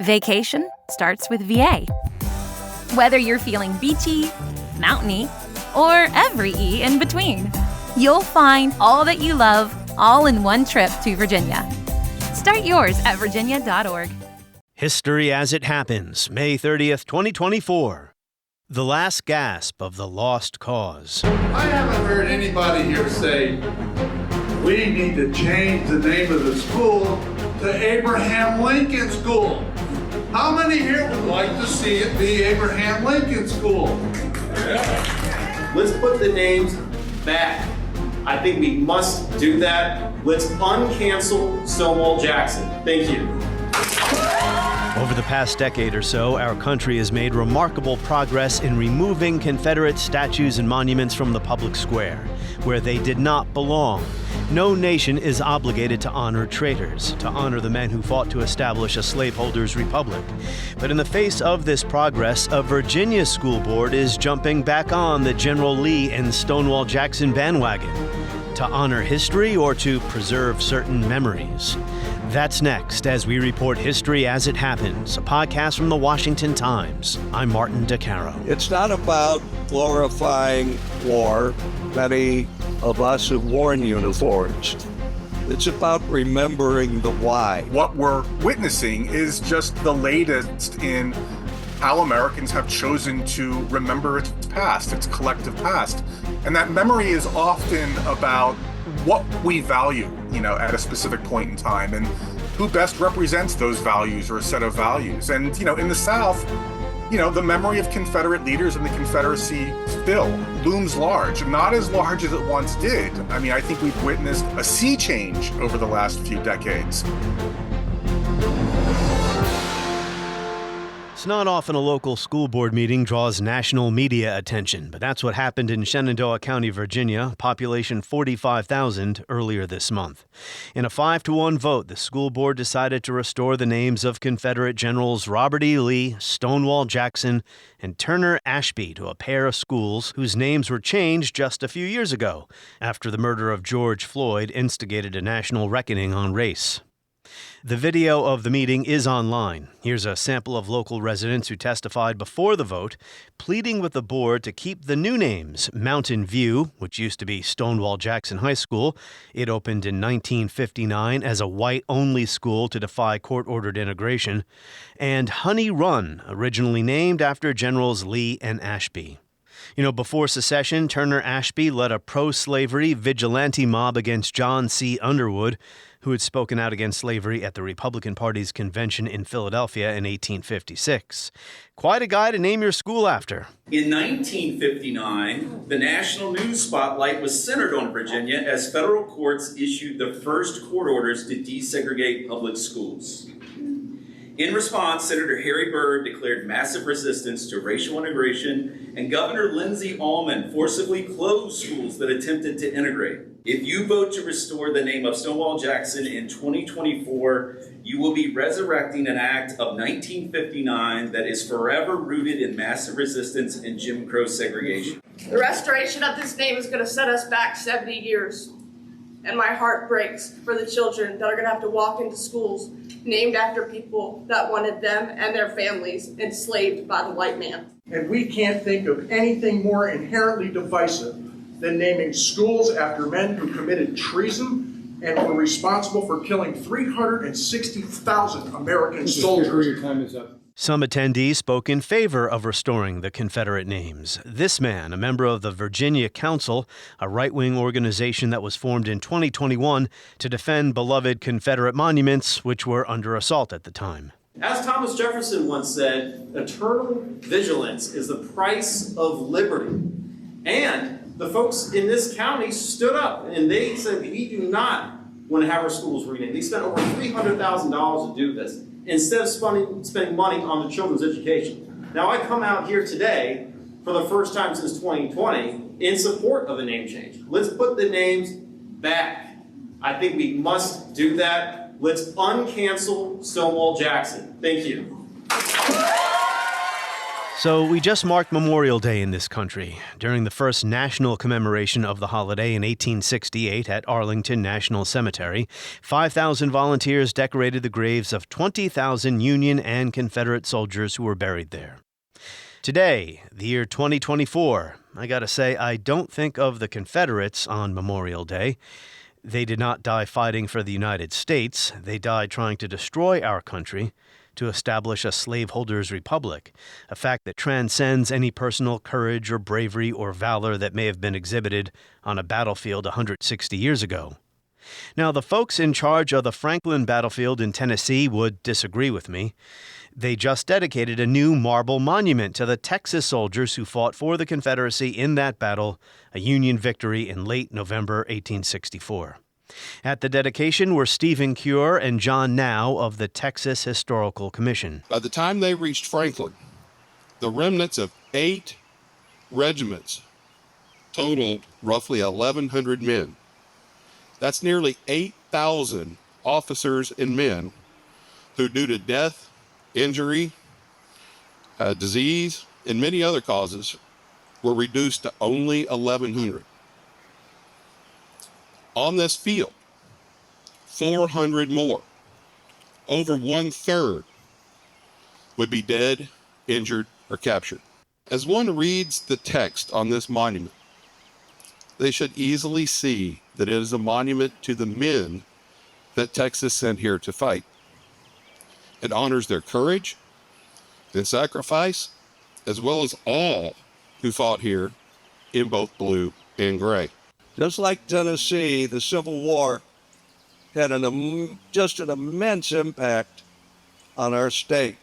Vacation starts with VA. Whether you're feeling beachy, mountainy, or every E in between, you'll find all that you love all in one trip to Virginia. Start yours at virginia.org. History as it happens, May 30th, 2024. The last gasp of the lost cause. I haven't heard anybody here say, we need to change the name of the school to Abraham Lincoln School. How many here would like to see it be Abraham Lincoln School? Let's put the names back. I think we must do that. Let's uncancel Stonewall Jackson. Thank you. Over the past decade or so, our country has made remarkable progress in removing Confederate statues and monuments from the public square, where they did not belong. No nation is obligated to honor traitors, to honor the men who fought to establish a slaveholders' republic. But in the face of this progress, a Virginia school board is jumping back on the General Lee and Stonewall Jackson bandwagon, to honor history or to preserve certain memories. That's next as we report History as It Happens, a podcast from the Washington Times. I'm Martin DeCaro. It's not about glorifying war. Many of us have worn uniforms. It's about remembering the why. What we're witnessing is just the latest in how Americans have chosen to remember its past, its collective past. And that memory is often about what we value, at a specific point in time, and who best represents those values or a set of values. And, in the South, the memory of Confederate leaders and the Confederacy still looms large, not as large as it once did. I think we've witnessed a sea change over the last few decades. It's not often a local school board meeting draws national media attention, but that's what happened in Shenandoah County, Virginia, population 45,000, earlier this month. In a 5-1 vote, the school board decided to restore the names of Confederate Generals Robert E. Lee, Stonewall Jackson, and Turner Ashby to a pair of schools whose names were changed just a few years ago, after the murder of George Floyd instigated a national reckoning on race. The video of the meeting is online. Here's a sample of local residents who testified before the vote, pleading with the board to keep the new names Mountain View, which used to be Stonewall Jackson High School. It opened in 1959 as a white-only school to defy court-ordered integration, and Honey Run, originally named after Generals Lee and Ashby. Before secession, Turner Ashby led a pro-slavery vigilante mob against John C. Underwood, who had spoken out against slavery at the Republican Party's convention in Philadelphia in 1856. Quite a guy to name your school after. In 1959, the national news spotlight was centered on Virginia as federal courts issued the first court orders to desegregate public schools. In response, Senator Harry Byrd declared massive resistance to racial integration, and Governor Lindsey Almond forcibly closed schools that attempted to integrate. If you vote to restore the name of Stonewall Jackson in 2024, you will be resurrecting an act of 1959 that is forever rooted in massive resistance and Jim Crow segregation. The restoration of this name is going to set us back 70 years. And my heart breaks for the children that are going to have to walk into schools named after people that wanted them and their families enslaved by the white man. And we can't think of anything more inherently divisive than naming schools after men who committed treason and were responsible for killing 360,000 American soldiers. Your time is up. Some attendees spoke in favor of restoring the Confederate names. This man, a member of the Virginia Council, a right-wing organization that was formed in 2021 to defend beloved Confederate monuments, which were under assault at the time. As Thomas Jefferson once said, eternal vigilance is the price of liberty. And the folks in this county stood up and they said, we do not want to have our schools renamed. They spent over $300,000 to do this, instead of spending money on the children's education. Now, I come out here today for the first time since 2020 in support of the name change. Let's put the names back. I think we must do that. Let's uncancel Stonewall Jackson. Thank you. So we just marked Memorial Day in this country. During the first national commemoration of the holiday in 1868 at Arlington National Cemetery, 5,000 volunteers decorated the graves of 20,000 Union and Confederate soldiers who were buried there. Today, the year 2024, I gotta say, I don't think of the Confederates on Memorial Day. They did not die fighting for the United States. They died trying to destroy our country, to establish a slaveholders' republic, a fact that transcends any personal courage or bravery or valor that may have been exhibited on a battlefield 160 years ago. Now, the folks in charge of the Franklin battlefield in Tennessee would disagree with me. They just dedicated a new marble monument to the Texas soldiers who fought for the Confederacy in that battle, a Union victory in late November 1864. At the dedication were Stephen Cure and John Now of the Texas Historical Commission. By the time they reached Franklin, the remnants of 8 regiments totaled roughly 1,100 men. That's nearly 8,000 officers and men who, due to death, injury, disease, and many other causes, were reduced to only 1,100. On this field, 400 more, over 1/3, would be dead, injured, or captured. As one reads the text on this monument, they should easily see that it is a monument to the men that Texas sent here to fight. It honors their courage and sacrifice, as well as all who fought here in both blue and gray. Just like Tennessee, the Civil War had just an immense impact on our state.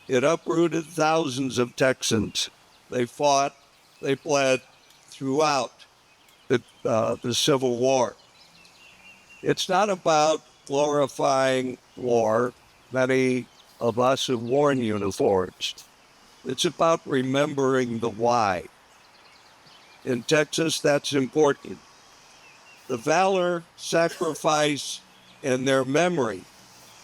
It uprooted thousands of Texans. They fought, they bled throughout the Civil War. It's not about glorifying war. Many of us have worn uniforms. It's about remembering the why. In Texas, that's important. The valor, sacrifice, and their memory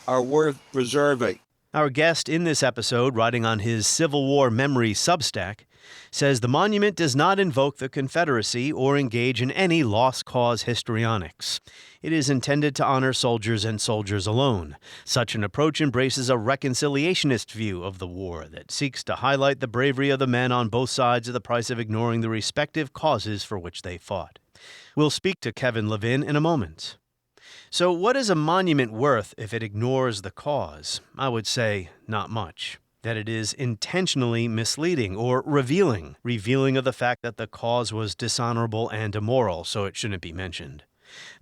are worth preserving. Our guest in this episode, writing on his Civil War Memory Substack, says the monument does not invoke the Confederacy or engage in any lost cause histrionics. It is intended to honor soldiers and soldiers alone. Such an approach embraces a reconciliationist view of the war that seeks to highlight the bravery of the men on both sides at the price of ignoring the respective causes for which they fought. We'll speak to Kevin Levin in a moment. So what is a monument worth if it ignores the cause? I would say not much. That it is intentionally misleading or revealing of the fact that the cause was dishonorable and immoral, so it shouldn't be mentioned.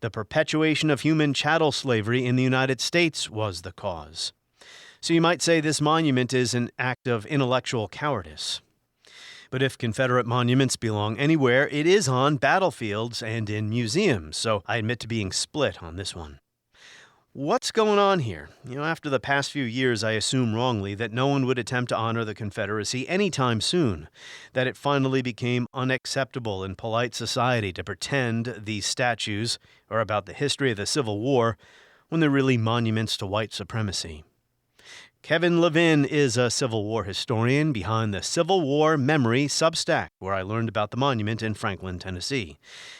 The perpetuation of human chattel slavery in the United States was the cause. So you might say this monument is an act of intellectual cowardice. But if Confederate monuments belong anywhere, it is on battlefields and in museums, so I admit to being split on this one. What's going on here? After the past few years, I assume wrongly that no one would attempt to honor the Confederacy anytime soon, that it finally became unacceptable in polite society to pretend these statues are about the history of the Civil War when they're really monuments to white supremacy. Kevin Levin is a Civil War historian behind the Civil War Memory Substack, where I learned about the monument in Franklin, Tennessee,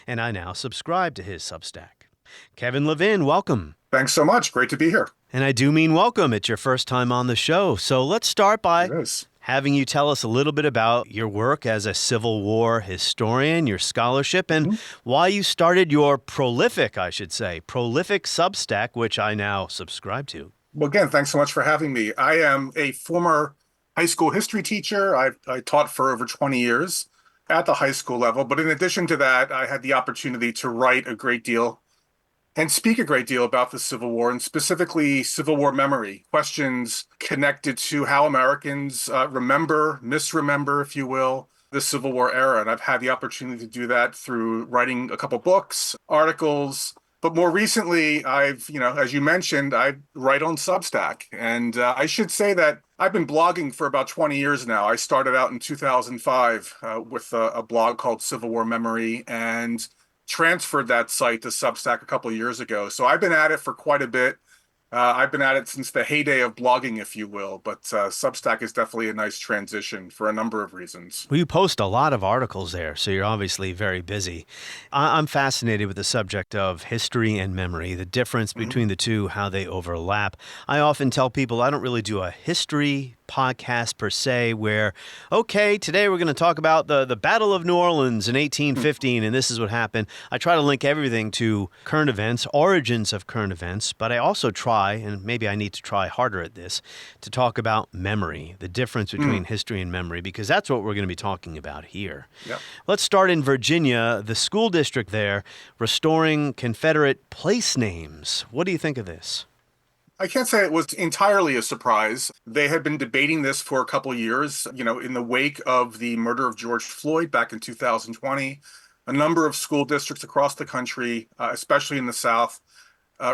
and I now subscribe to his Substack. Kevin Levin, welcome. Thanks so much. Great to be here. And I do mean welcome. It's your first time on the show. So let's start by having you tell us a little bit about your work as a Civil War historian, your scholarship, and why you started your prolific Substack, which I now subscribe to. Well, again, thanks so much for having me. I am a former high school history teacher. I taught for over 20 years at the high school level. But in addition to that, I had the opportunity to write a great deal and speak a great deal about the Civil War, and specifically Civil War memory, questions connected to how Americans remember, misremember, if you will, the Civil War era. And I've had the opportunity to do that through writing a couple books, articles, but more recently, as you mentioned, I write on Substack. And I should say that I've been blogging for about 20 years now. I started out in 2005 with a blog called Civil War Memory, and transferred that site to Substack a couple of years ago. So I've been at it for quite a bit. I've been at it since the heyday of blogging, if you will, but Substack is definitely a nice transition for a number of reasons. Well, you post a lot of articles there, so you're obviously very busy. I'm fascinated with the subject of history and memory, the difference between the two, how they overlap. I often tell people I don't really do a history podcast per se where, okay, today we're going to talk about the Battle of New Orleans in 1815, and this is what happened. I try to link everything to current events, origins of current events, but I also try, and maybe I need to try harder at this, to talk about memory, the difference between history and memory, because that's what we're going to be talking about here. Yep. Let's start in Virginia, the school district there, restoring Confederate place names. What do you think of this? I can't say it was entirely a surprise. They had been debating this for a couple of years. In the wake of the murder of George Floyd back in 2020, a number of school districts across the country, especially in the South,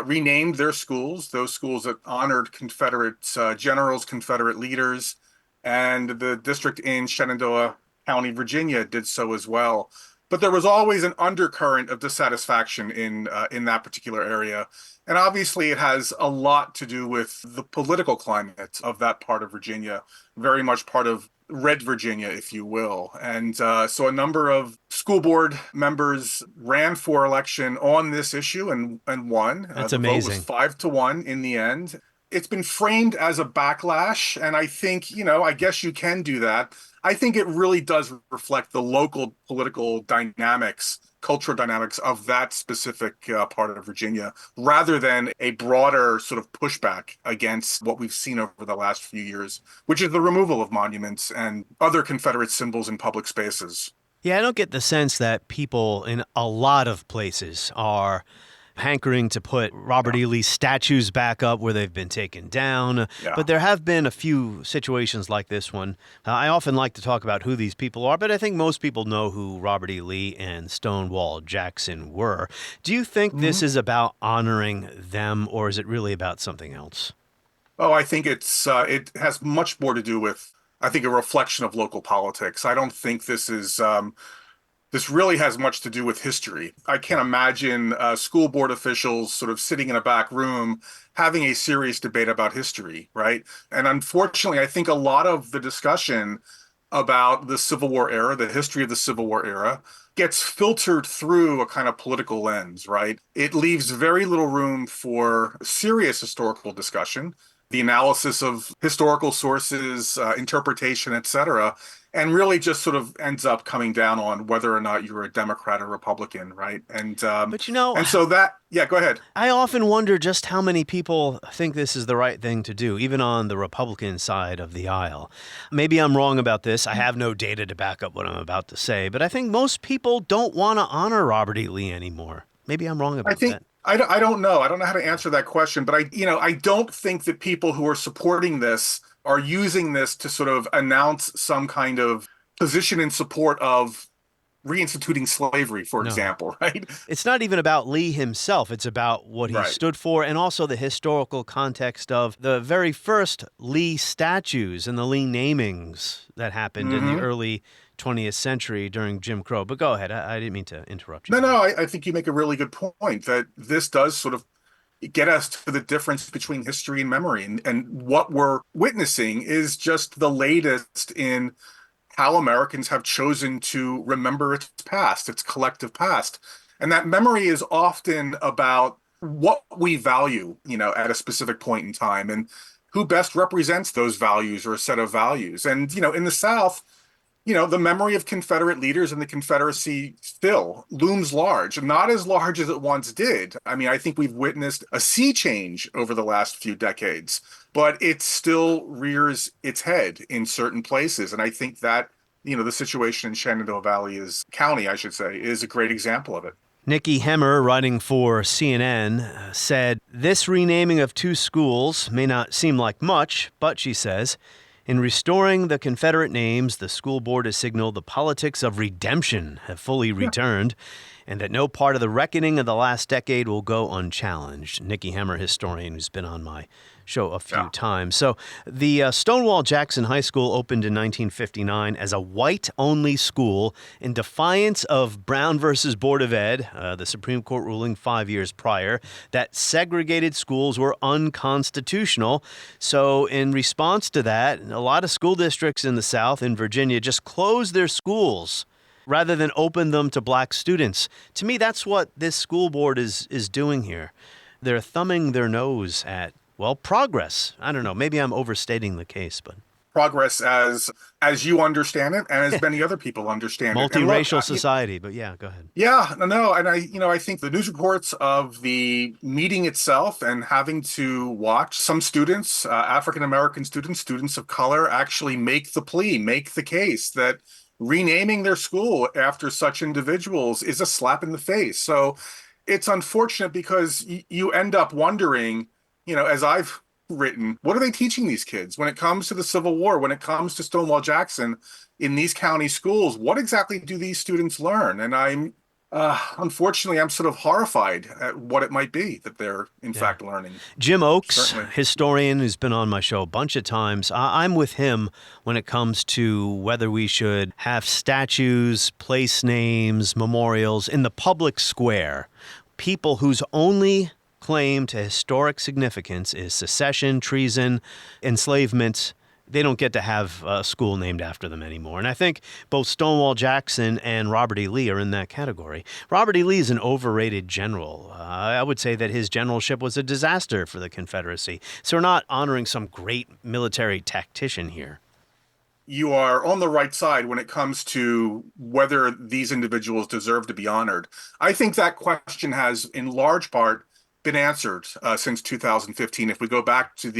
renamed their schools, those schools that honored Confederate generals, Confederate leaders, and the district in Shenandoah County, Virginia, did so as well. But there was always an undercurrent of dissatisfaction in that particular area. And obviously, it has a lot to do with the political climate of that part of Virginia, very much part of Red Virginia, if you will. And so a number of school board members ran for election on this issue and won. That's the amazing. vote was 5-1 in the end. It's been framed as a backlash, and I think, I guess you can do that. I think it really does reflect the local political dynamics, cultural dynamics of that specific part of Virginia, rather than a broader sort of pushback against what we've seen over the last few years, which is the removal of monuments and other Confederate symbols in public spaces. Yeah, I don't get the sense that people in a lot of places are hankering to put Robert E. Lee statues back up where they've been taken down. Yeah. But there have been a few situations like this one. I often like to talk about who these people are, but I think most people know who Robert E. Lee and Stonewall Jackson were. Do you think this is about honoring them, or is it really about something else? Oh, I think it has much more to do with, I think, a reflection of local politics. I don't think this is this really has much to do with history. I can't imagine school board officials sort of sitting in a back room having a serious debate about history, right? And unfortunately, I think a lot of the discussion about the Civil War era, the history of the Civil War era, gets filtered through a kind of political lens, right? It leaves very little room for serious historical discussion, the analysis of historical sources, interpretation, et cetera, and really just sort of ends up coming down on whether or not you're a Democrat or Republican, right? And But and so that, yeah, go ahead. I often wonder just how many people think this is the right thing to do, even on the Republican side of the aisle. Maybe I'm wrong about this. I have no data to back up what I'm about to say, but I think most people don't want to honor Robert E. Lee anymore. Maybe I'm wrong about that. I don't know. I don't know how to answer that question, but I don't think that people who are supporting this are using this to sort of announce some kind of position in support of reinstituting slavery, for example, right? It's not even about Lee himself. It's about what he stood for, and also the historical context of the very first Lee statues and the Lee namings that happened in the early 20th century during Jim Crow. But go ahead. I didn't mean to interrupt you. No, I think you make a really good point that this does sort of get us to the difference between history and memory. And what we're witnessing is just the latest in how Americans have chosen to remember its past, its collective past. And that memory is often about what we value, at a specific point in time and who best represents those values or a set of values. And, in the South, the memory of Confederate leaders and the Confederacy still looms large, not as large as it once did. I mean, I think we've witnessed a sea change over the last few decades, but it still rears its head in certain places. And I think that, the situation in Shenandoah Valley County, I should say, is a great example of it. Nikki Hemmer, writing for CNN, said, "This renaming of two schools may not seem like much, but," she says, "in restoring the Confederate names, the school board has signaled the politics of redemption have fully returned, and that no part of the reckoning of the last decade will go unchallenged." Nikki Hemmer, historian who's been on my show a few times. So the Stonewall Jackson High School opened in 1959 as a white-only school in defiance of Brown versus Board of Ed, the Supreme Court ruling 5 years prior, that segregated schools were unconstitutional. So in response to that, a lot of school districts in the South, in Virginia, just closed their schools rather than open them to black students. To me, that's what this school board is doing here. They're thumbing their nose at, well, progress. I don't know. Maybe I'm overstating the case, but Progress as you understand it, and as many other people understand it. And look, multiracial society. But yeah, go ahead. yeah, no, and I think the news reports of the meeting itself and having to watch some students, African American students, students of color, actually make the plea, make the case that renaming their school after such individuals is a slap in the face. So it's unfortunate because you end up wondering, as I've written, what are they teaching these kids when it comes to the Civil War, when it comes to Stonewall Jackson in these county schools? What exactly do these students learn? And unfortunately, I'm sort of horrified at what it might be that they're in fact learning. Jim Oakes, Certainly. historian who's been on my show a bunch of times, I'm with him when it comes to whether we should have statues, place names, memorials in the public square. People whose only claim to historic significance is secession, treason, enslavement. They don't get to have a school named after them anymore. And I think both Stonewall Jackson and Robert E. Lee are in that category. Robert E. Lee is an overrated general. I would say that his generalship was a disaster for the Confederacy. So we're not honoring some great military tactician here. You are on the right side when it comes to whether these individuals deserve to be honored. I think that question has, in large part, been answered since 2015. If we go back to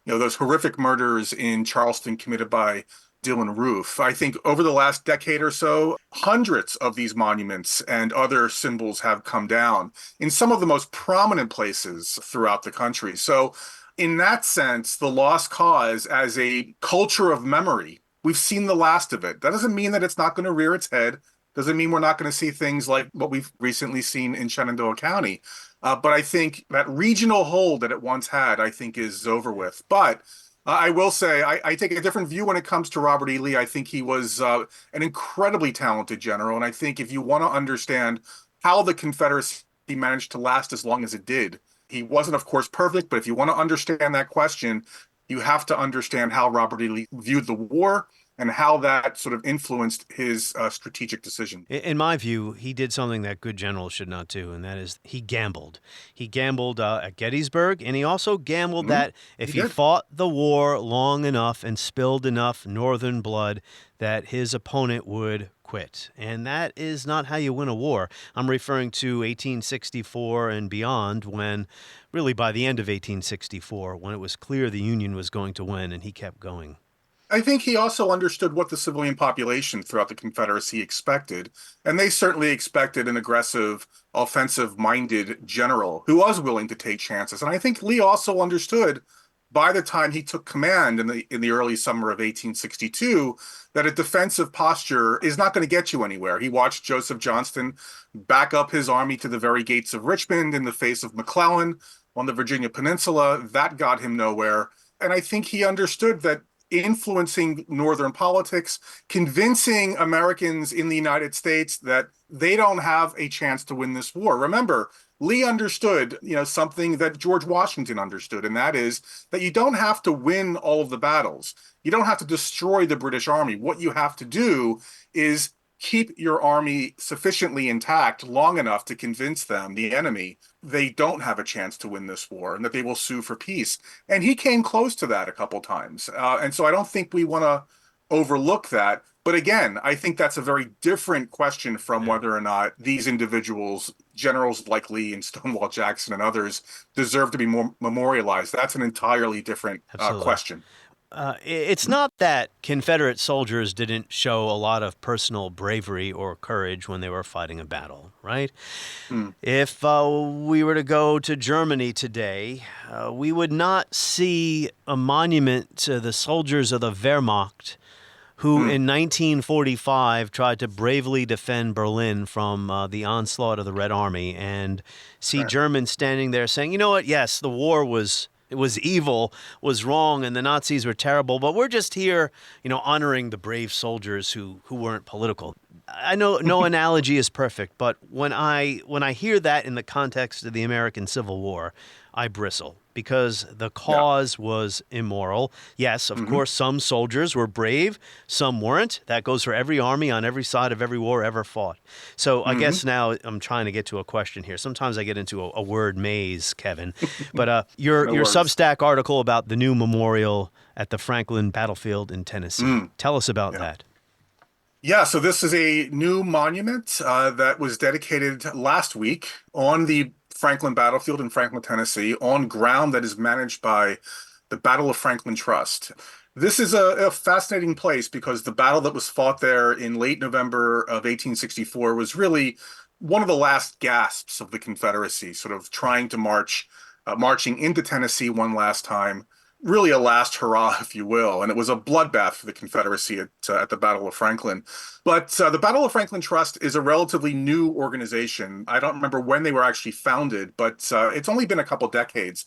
those horrific murders in Charleston committed by Dylan Roof, I think over the last decade or so, hundreds of these monuments and other symbols have come down in some of the most prominent places throughout the country. So in that sense, the lost cause as a culture of memory, we've seen the last of it. That doesn't mean that it's not going to rear its head. Doesn't mean we're not going to see things like what we've recently seen in Shenandoah County. But I think that regional hold that it once had, I think, is over with. But I will say I take a different view when it comes to Robert E. Lee. I think he was an incredibly talented general. And I think if you want to understand how the Confederacy managed to last as long as it did, he wasn't, of course, perfect. But if you want to understand that question, you have to understand how Robert E. Lee viewed the war and how that sort of influenced his strategic decision. In my view, he did something that good generals should not do, and that is he gambled. He gambled at Gettysburg, and he also gambled that if he fought the war long enough and spilled enough Northern blood, that his opponent would quit. And that is not how you win a war. I'm referring to 1864 and beyond, when really by the end of 1864, when it was clear the Union was going to win, and he kept going. I think he also understood what the civilian population throughout the Confederacy expected, and they certainly expected an aggressive, offensive-minded general who was willing to take chances. And I think Lee also understood by the time he took command in the early summer of 1862 that a defensive posture is not going to get you anywhere. He watched Joseph Johnston back up his army to the very gates of Richmond in the face of McClellan on the Virginia Peninsula. That got him nowhere. And I think he understood that influencing Northern politics, convincing Americans in the United States that they don't have a chance to win this war. Remember, Lee understood, something that George Washington understood, and that is that you don't have to win all of the battles. You don't have to destroy the British Army. What you have to do is keep your army sufficiently intact long enough to convince them, the enemy, they don't have a chance to win this war and that they will sue for peace. And he came close to that a couple times. And so I don't think we want to overlook that. But again, I think that's a very different question from whether or not these individuals, generals like Lee and Stonewall Jackson and others, deserve to be more memorialized. That's an entirely different question. It's not that Confederate soldiers didn't show a lot of personal bravery or courage when they were fighting a battle, right? If we were to go to Germany today, we would not see a monument to the soldiers of the Wehrmacht who in 1945 tried to bravely defend Berlin from the onslaught of the Red Army, and see Germans standing there saying, you know what, yes, the war was was evil, was wrong, and the Nazis were terrible. But we're just here, honoring the brave soldiers who weren't political. I know no analogy is perfect, but when I hear that in the context of the American Civil War, I bristle because the cause was immoral. Yes, of course, some soldiers were brave, some weren't. That goes for every army on every side of every war ever fought. So I guess now I'm trying to get to a question here. Sometimes I get into a word maze, Kevin. But your Substack article about the new memorial at the Franklin battlefield in Tennessee. Tell us about that. Yeah, so this is a new monument that was dedicated last week on the Franklin battlefield in Franklin, Tennessee, on ground that is managed by the Battle of Franklin Trust. This is a fascinating place because the battle that was fought there in late November of 1864 was really one of the last gasps of the Confederacy, sort of trying to marching into Tennessee one last time. Really a last hurrah, if you will. And it was a bloodbath for the Confederacy at the Battle of Franklin. But the Battle of Franklin Trust is a relatively new organization. I don't remember when they were actually founded, but it's only been a couple decades.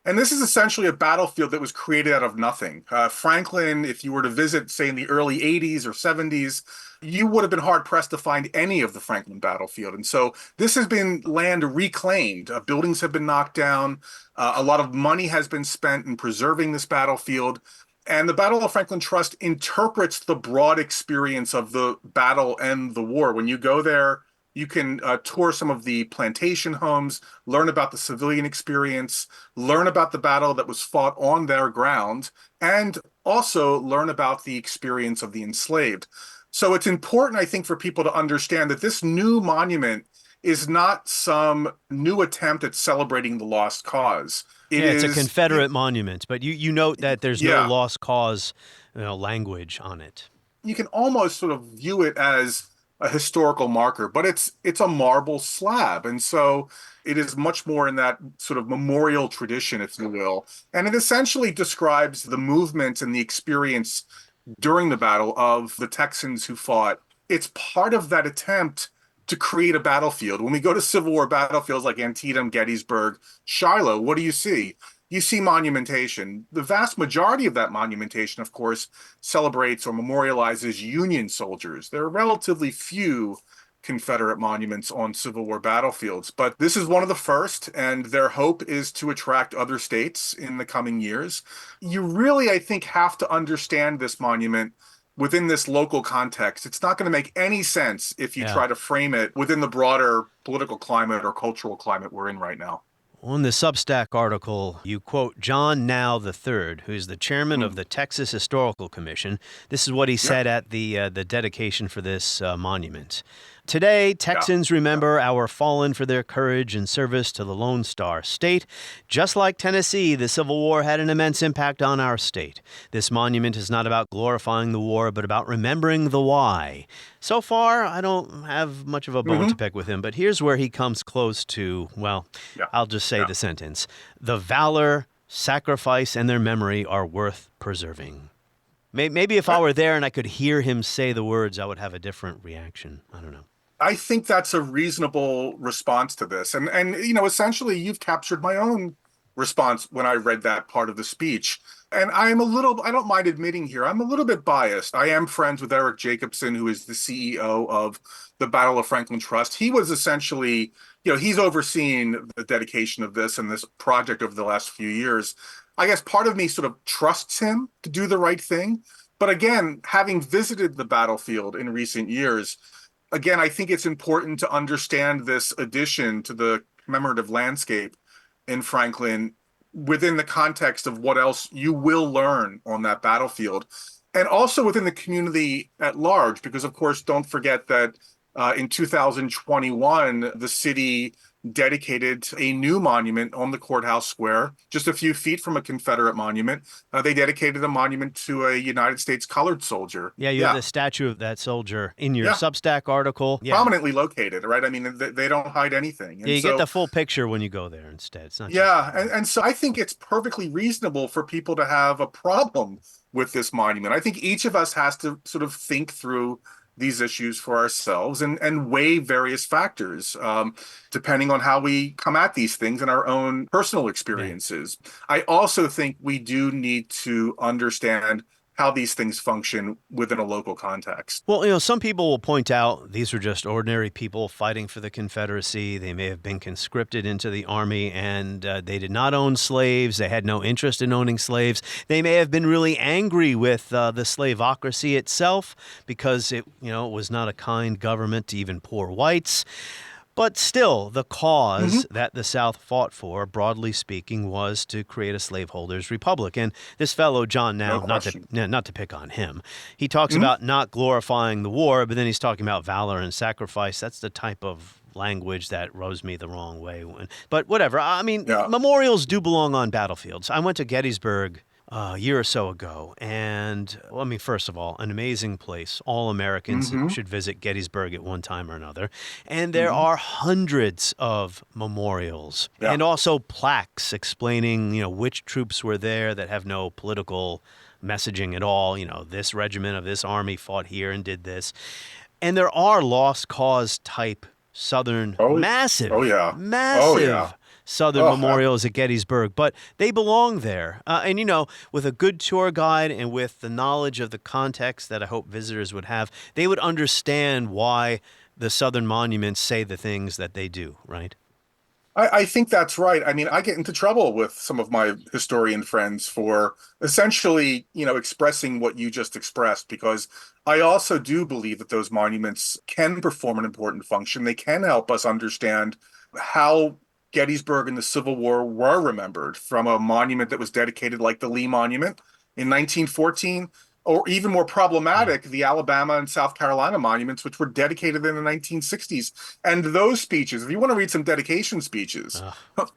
And this is essentially a battlefield that was created out of nothing. Franklin, if you were to visit, say, in the early 80s or 70s, you would have been hard-pressed to find any of the Franklin battlefield. And so this has been land reclaimed. Buildings have been knocked down. A lot of money has been spent in preserving this battlefield. And the Battle of Franklin Trust interprets the broad experience of the battle and the war. When you go there, you can tour some of the plantation homes, learn about the civilian experience, learn about the battle that was fought on their ground, and also learn about the experience of the enslaved. So it's important, I think, for people to understand that this new monument is not some new attempt at celebrating the lost cause. It's a Confederate monument, but you note that there's no lost cause language on it. You can almost sort of view it as a historical marker, but it's a marble slab. And so it is much more in that sort of memorial tradition, if you will. And it essentially describes the movement and the experience during the battle of the Texans who fought. It's part of that attempt to create a battlefield. When we go to Civil War battlefields like Antietam, Gettysburg, Shiloh, what do you see? You see monumentation. The vast majority of that monumentation, of course, celebrates or memorializes Union soldiers. There are relatively few Confederate monuments on Civil War battlefields, but this is one of the first, and their hope is to attract other states in the coming years. You really, I think, have to understand this monument within this local context. It's not going to make any sense if you try to frame it within the broader political climate or cultural climate we're in right now. On the Substack article, you quote John Now III, who's the chairman of the Texas Historical Commission. This is what he said at the dedication for this monument. Today, Texans remember our fallen for their courage and service to the Lone Star State. Just like Tennessee, the Civil War had an immense impact on our state. This monument is not about glorifying the war, but about remembering the why. So far, I don't have much of a bone to pick with him, but here's where he comes close to, I'll just say the sentence. The valor, sacrifice, and their memory are worth preserving. Maybe if I were there and I could hear him say the words, I would have a different reaction. I don't know. I think that's a reasonable response to this. And essentially you've captured my own response when I read that part of the speech. And I don't mind admitting here, I'm a little bit biased. I am friends with Eric Jacobson, who is the CEO of the Battle of Franklin Trust. He was essentially, he's overseeing the dedication of this and this project over the last few years. I guess part of me sort of trusts him to do the right thing. But again, having visited the battlefield in recent years, again, I think it's important to understand this addition to the commemorative landscape in Franklin within the context of what else you will learn on that battlefield, and also within the community at large, because, of course, don't forget that in 2021, the city dedicated a new monument on the courthouse square, just a few feet from a Confederate monument. They dedicated a monument to a United States colored soldier. Yeah, you have the statue of that soldier in your Substack article. Prominently located, right? I mean, they don't hide anything. And you get the full picture when you go there instead. It's not and so I think it's perfectly reasonable for people to have a problem with this monument. I think each of us has to sort of think through these issues for ourselves and weigh various factors, depending on how we come at these things in our own personal experiences. I also think we do need to understand how these things function within a local context. Well, some people will point out these were just ordinary people fighting for the Confederacy. They may have been conscripted into the army, and they did not own slaves. They had no interest in owning slaves. They may have been really angry with the slavocracy itself because it was not a kind government to even poor whites. But still, the cause that the South fought for, broadly speaking, was to create a slaveholders' republic. And this fellow, John, now, not to pick on him, he talks about not glorifying the war, but then he's talking about valor and sacrifice. That's the type of language that rubs me the wrong way. But whatever. I mean, memorials do belong on battlefields. I went to Gettysburg a year or so ago. And, first of all, an amazing place. All Americans should visit Gettysburg at one time or another. And there are hundreds of memorials and also plaques explaining, which troops were there that have no political messaging at all. This regiment of this army fought here and did this. And there are lost cause type Southern massive Southern memorials at Gettysburg, but they belong there. And with a good tour guide and with the knowledge of the context that I hope visitors would have, they would understand why the Southern monuments say the things that they do, right? I think that's right. I mean, I get into trouble with some of my historian friends for essentially, expressing what you just expressed, because I also do believe that those monuments can perform an important function. They can help us understand how Gettysburg and the Civil War were remembered, from a monument that was dedicated like the Lee Monument in 1914, or even more problematic, the Alabama and South Carolina monuments, which were dedicated in the 1960s. And those speeches, if you want to read some dedication speeches,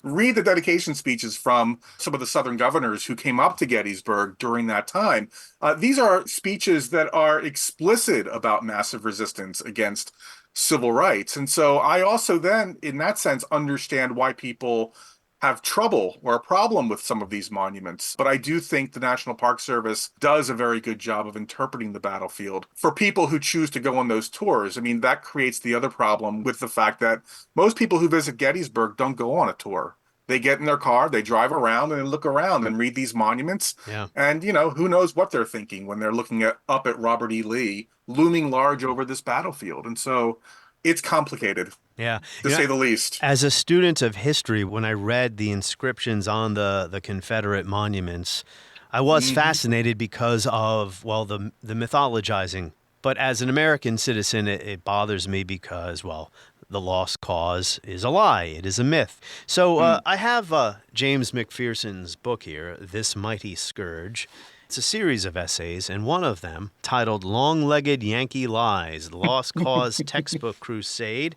read the dedication speeches from some of the Southern governors who came up to Gettysburg during that time. These are speeches that are explicit about massive resistance against civil rights. And so I also then, in that sense, understand why people have trouble or a problem with some of these monuments. But I do think the National Park Service does a very good job of interpreting the battlefield for people who choose to go on those tours. I mean, that creates the other problem with the fact that most people who visit Gettysburg don't go on a tour. They get in their car, they drive around and look around and read these monuments. Yeah. And, who knows what they're thinking when they're looking up at Robert E. Lee looming large over this battlefield. And so it's complicated. Yeah. To say the least. As a student of history, when I read the inscriptions on the Confederate monuments, I was fascinated because of, the mythologizing. But as an American citizen, it bothers me because, the lost cause is a lie. It is a myth. So I have James McPherson's book here, This Mighty Scourge. It's a series of essays, and one of them, titled Long-Legged Yankee Lies, The Lost Cause Textbook Crusade.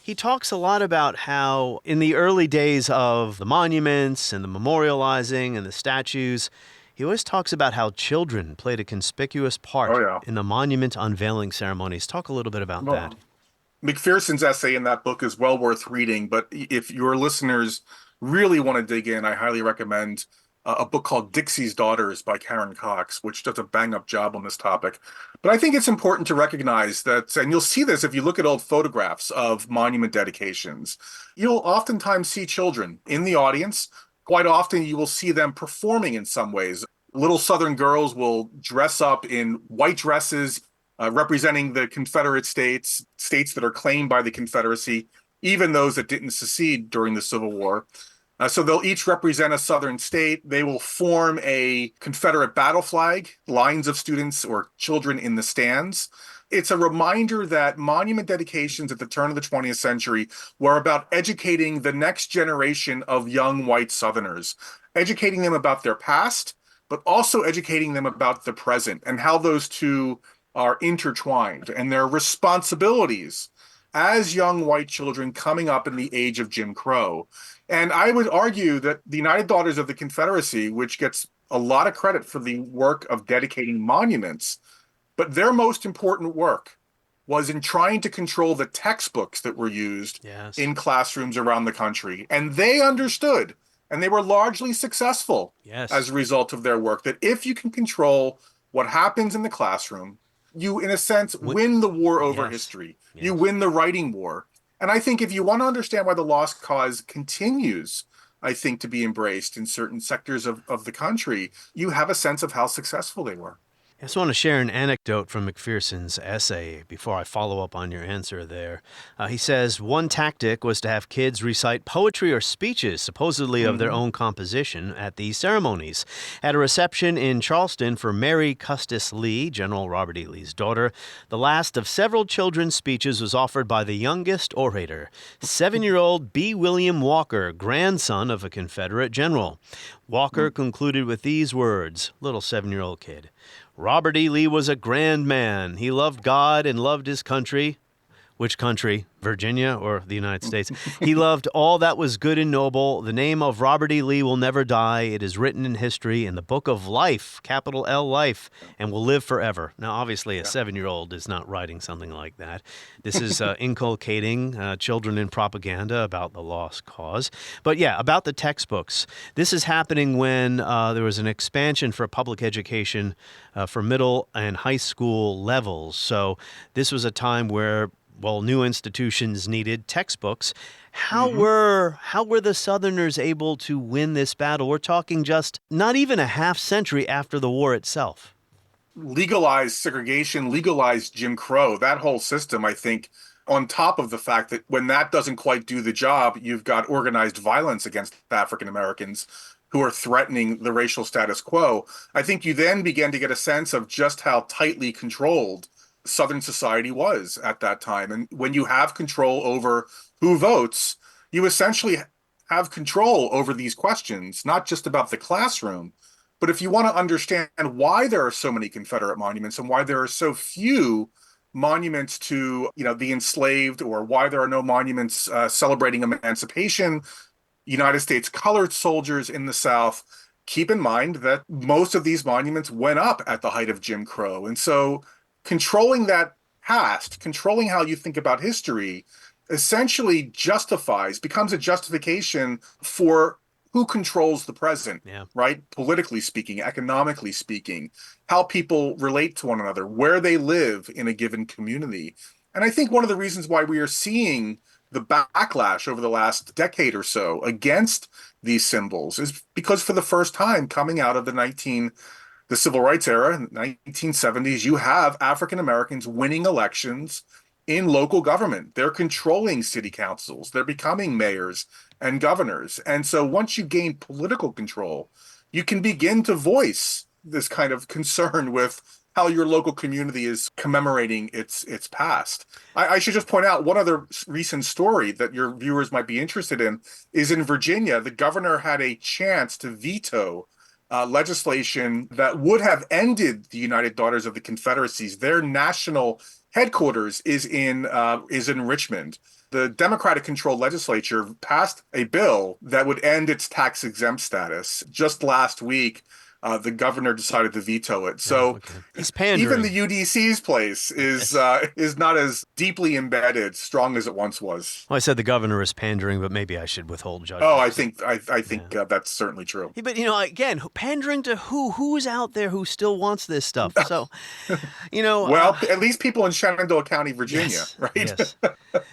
He talks a lot about how in the early days of the monuments and the memorializing and the statues, he always talks about how children played a conspicuous part in the monument unveiling ceremonies. Talk a little bit about that. McPherson's essay in that book is well worth reading, but if your listeners really want to dig in, I highly recommend a book called Dixie's Daughters by Karen Cox, which does a bang-up job on this topic. But I think it's important to recognize that, and you'll see this if you look at old photographs of monument dedications, you'll oftentimes see children in the audience. Quite often you will see them performing in some ways. Little Southern girls will dress up in white dresses, representing the Confederate states that are claimed by the Confederacy, even those that didn't secede during the Civil War. So they'll each represent a Southern state. They will form a Confederate battle flag, lines of students or children in the stands. It's a reminder that monument dedications at the turn of the 20th century were about educating the next generation of young white Southerners, educating them about their past, but also educating them about the present and how those two are intertwined and their responsibilities as young white children coming up in the age of Jim Crow. And I would argue that the United Daughters of the Confederacy, which gets a lot of credit for the work of dedicating monuments, but their most important work was in trying to control the textbooks that were used in classrooms around the country. And they understood, and they were largely successful as a result of their work, that if you can control what happens in the classroom, you, in a sense, win the war over history. You win the writing war. And I think if you want to understand why the lost cause continues, I think, to be embraced in certain sectors of the country, you have a sense of how successful they were. I just want to share an anecdote from McPherson's essay before I follow up on your answer there. He says one tactic was to have kids recite poetry or speeches, supposedly of their own composition, at these ceremonies. At a reception in Charleston for Mary Custis Lee, General Robert E. Lee's daughter, the last of several children's speeches was offered by the youngest orator, 7-year-old B. William Walker, grandson of a Confederate general. Walker concluded with these words, little 7-year-old kid. Robert E. Lee was a grand man. He loved God and loved his country. Which country? Virginia or the United States? He loved all that was good and noble. The name of Robert E. Lee will never die. It is written in history in the book of life, capital L life, and will live forever. Now, obviously, a 7-year-old is not writing something like that. This is inculcating children in propaganda about the lost cause. But yeah, about the textbooks. This is happening when there was an expansion for public education for middle and high school levels. So this was a time where new institutions needed textbooks. How were the Southerners able to win this battle? We're talking just not even a half century after the war itself. Legalized segregation, legalized Jim Crow, that whole system, I think, on top of the fact that when that doesn't quite do the job, you've got organized violence against African Americans who are threatening the racial status quo. I think you then begin to get a sense of just how tightly controlled Southern society was at that time. And when you have control over who votes, you essentially have control over these questions, not just about the classroom, but if you want to understand why there are so many Confederate monuments and why there are so few monuments to, the enslaved, or why there are no monuments celebrating emancipation, United States colored soldiers in the South, keep in mind that most of these monuments went up at the height of Jim Crow. And so controlling that past, controlling how you think about history, essentially becomes a justification for who controls the present, right? Politically speaking, economically speaking, how people relate to one another, where they live in a given community. And I think one of the reasons why we are seeing the backlash over the last decade or so against these symbols is because for the first time coming out of the Civil Rights era, in the 1970s, you have African Americans winning elections in local government. They're controlling city councils. They're becoming mayors and governors. And so once you gain political control, you can begin to voice this kind of concern with how your local community is commemorating its past. I should just point out one other recent story that your viewers might be interested in is in Virginia. The governor had a chance to veto legislation that would have ended the United Daughters of the Confederacies. Their national headquarters is in Richmond. The Democratic-controlled legislature passed a bill that would end its tax-exempt status. Just last week, the governor decided to veto it. So he's pandering. Even the UDC's place is not as deeply embedded, strong as it once was. Well, I said the governor is pandering, but maybe I should withhold judgment. Oh, I think that's certainly true. Yeah, but again, pandering to who? Who's out there who still wants this stuff? So, well, at least people in Shenandoah County, Virginia, right? Yes,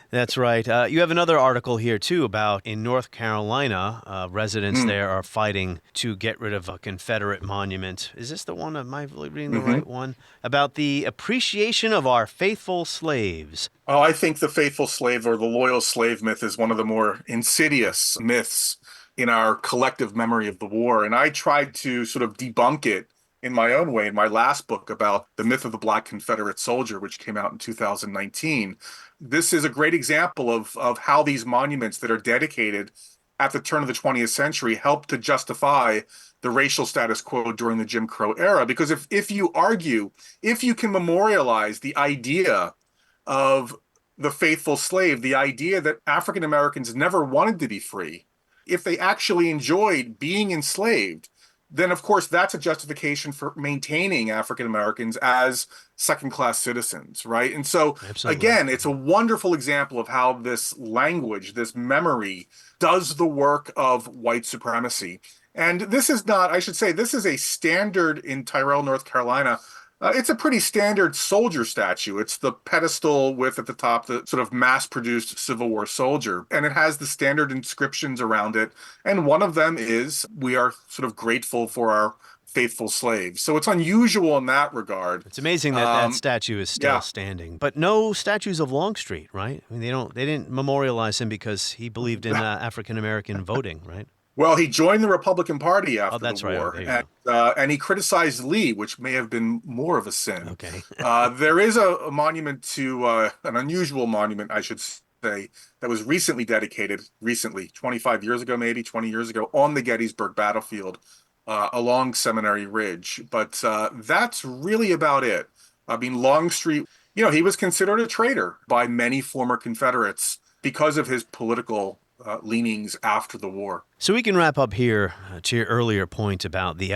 that's right. You have another article here too about in North Carolina, residents there are fighting to get rid of a Confederate monument. Is this the one? Am I reading the right one? About the appreciation of our faithful slaves. Oh, I think the faithful slave or the loyal slave myth is one of the more insidious myths in our collective memory of the war. And I tried to sort of debunk it in my own way in my last book about the myth of the Black Confederate soldier, which came out in 2019. This is a great example of how these monuments that are dedicated at the turn of the 20th century helped to justify the racial status quo during the Jim Crow era. Because if you can memorialize the idea of the faithful slave, the idea that African Americans never wanted to be free, if they actually enjoyed being enslaved, then of course that's a justification for maintaining African Americans as second-class citizens, right? And so again, it's a wonderful example of how this language, this memory, does the work of white supremacy. And this is not, I should say, this is a standard in Tyrell, North Carolina. It's a pretty standard soldier statue. It's the pedestal with at the top the sort of mass-produced Civil War soldier. And it has the standard inscriptions around it. And one of them is, we are sort of grateful for our faithful slaves. So it's unusual in that regard. It's amazing that that statue is still standing. But no statues of Longstreet, right? I mean, they didn't memorialize him because he believed in African-American voting, right? Well, he joined the Republican Party after that's the right. war, and he criticized Lee, which may have been more of a sin. Okay. There is a monument to an unusual monument, I should say, that was recently dedicated, 25 years ago, maybe 20 years ago, on the Gettysburg battlefield along Seminary Ridge. But that's really about it. I mean, Longstreet, he was considered a traitor by many former Confederates because of his political leanings after the war. So we can wrap up here to your earlier point about the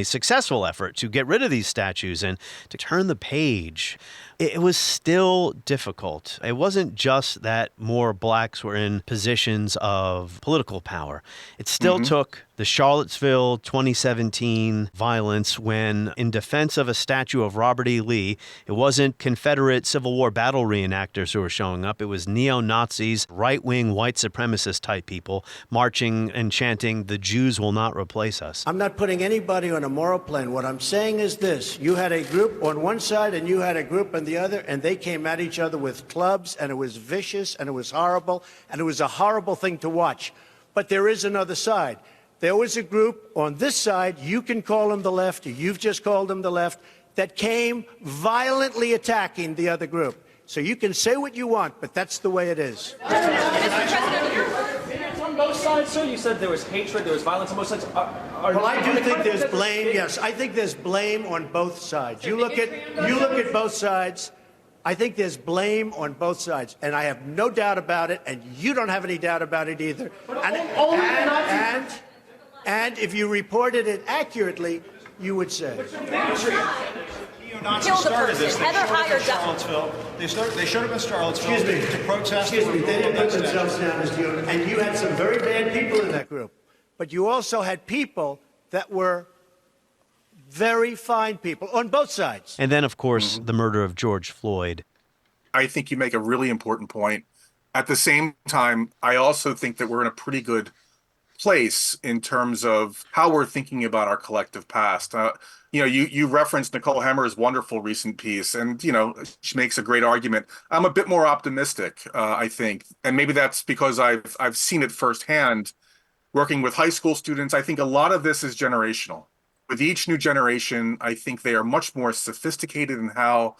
successful effort to get rid of these statues and to turn the page. It was still difficult. It wasn't just that more blacks were in positions of political power. It still took the Charlottesville 2017 violence when, in defense of a statue of Robert E. Lee, it wasn't Confederate Civil War battle reenactors who were showing up. It was neo-Nazis, right-wing white supremacist type people marching and chanting, "The Jews will not replace us." I'm not putting anybody on a moral plane. What I'm saying is this. You had a group on one side and you had a group on the other, and they came at each other with clubs, and it was vicious, and it was horrible, and it was a horrible thing to watch. But there is another side. There was a group on this side, you can call them the left, you've just called them the left, that came violently attacking the other group. So you can say what you want, but that's the way it is. On both sides, sir? You said there was hatred, there was violence on both sides. Well, I do think there's blame. Yes, I think there's blame on both sides. You look at both sides. I think there's blame on both sides, and I have no doubt about it, and you don't have any doubt about it either. And if you reported it accurately, you would say. Neo-Nazis started this. They showed up in Charlottesville to protest. Excuse me, they didn't put themselves down as neo, and you had some very bad people in that group. But you also had people that were very fine people on both sides. And then, of course, the murder of George Floyd. I think you make a really important point. At the same time, I also think that we're in a pretty good place in terms of how we're thinking about our collective past. You referenced Nicole Hemmer's wonderful recent piece, and, she makes a great argument. I'm a bit more optimistic, I think, and maybe that's because I've seen it firsthand working with high school students. I think a lot of this is generational. With each new generation, I think they are much more sophisticated in how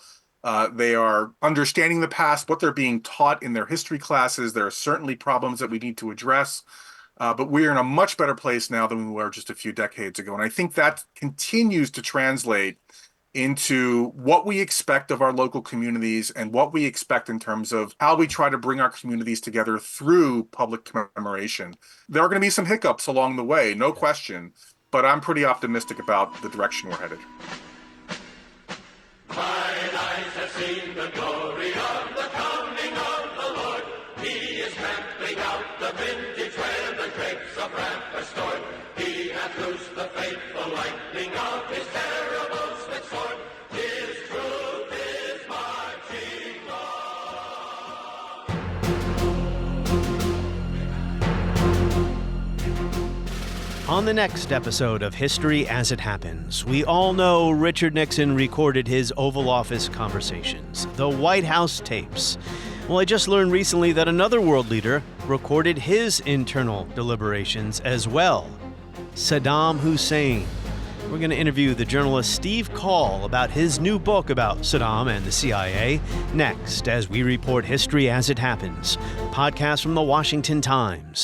they are understanding the past, what they're being taught in their history classes. There are certainly problems that we need to address. But we're in a much better place now than we were just a few decades ago. And I think that continues to translate into what we expect of our local communities and what we expect in terms of how we try to bring our communities together through public commemoration. There are going to be some hiccups along the way, no question, but I'm pretty optimistic about the direction we're headed. Mine eyes have seen the glory of the coming of the Lord. He is trampling out the vintage where the grapes of wrath are stored. He hath loosed the faithful lightning of his terrible split sword. His truth is marching on. On the next episode of History as It Happens, we all know Richard Nixon recorded his Oval Office conversations, the White House tapes. Well, I just learned recently that another world leader recorded his internal deliberations as well, Saddam Hussein. We're going to interview the journalist Steve Call about his new book about Saddam and the CIA next as we report History as It Happens, a podcast from the Washington Times.